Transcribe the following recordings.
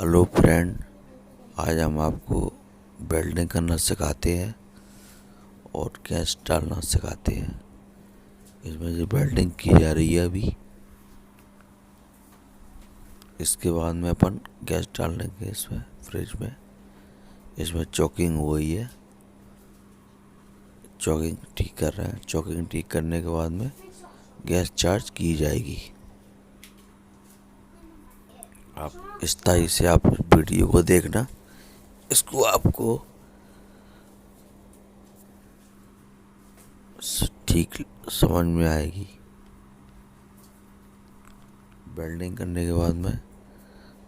Hello friend, आज हम आपको वेल्डिंग करना सिखाते हैं और गैस डालना सिखाते हैं। इसमें जो वेल्डिंग की जा रही है अभी, इसके बाद में अपन गैस डाल लेंगे इसमें फ्रिज में। इसमें चॉकिंग हो गई है, चॉकिंग ठीक कर रहे हैं। चॉकिंग ठीक करने के बाद में गैस चार्ज की जाएगी। आप इस तरह से आप वीडियो को देखना, इसको आपको ठीक समझ में आएगी। वेल्डिंग करने के बाद में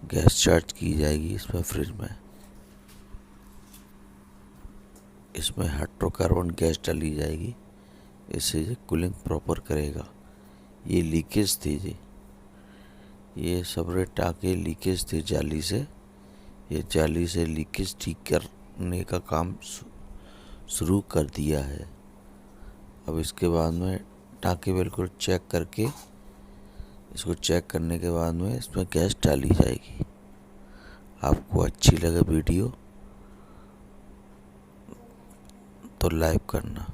गैस चार्ज की जाएगी इसमें फ्रिज में। इसमें हाइड्रोकार्बन गैस डाली जाएगी, इससे ये कूलिंग प्रॉपर करेगा। ये लीकेज थी जी, ये सबरे टाँके लीकेज थे जाली से। ये जाली से लीकेज ठीक करने का काम शुरू कर दिया है। अब इसके बाद में टाँके बिल्कुल चेक करके, इसको चेक करने के बाद में इसमें गैस डाली जाएगी। आपको अच्छी लगे वीडियो तो लाइक करना।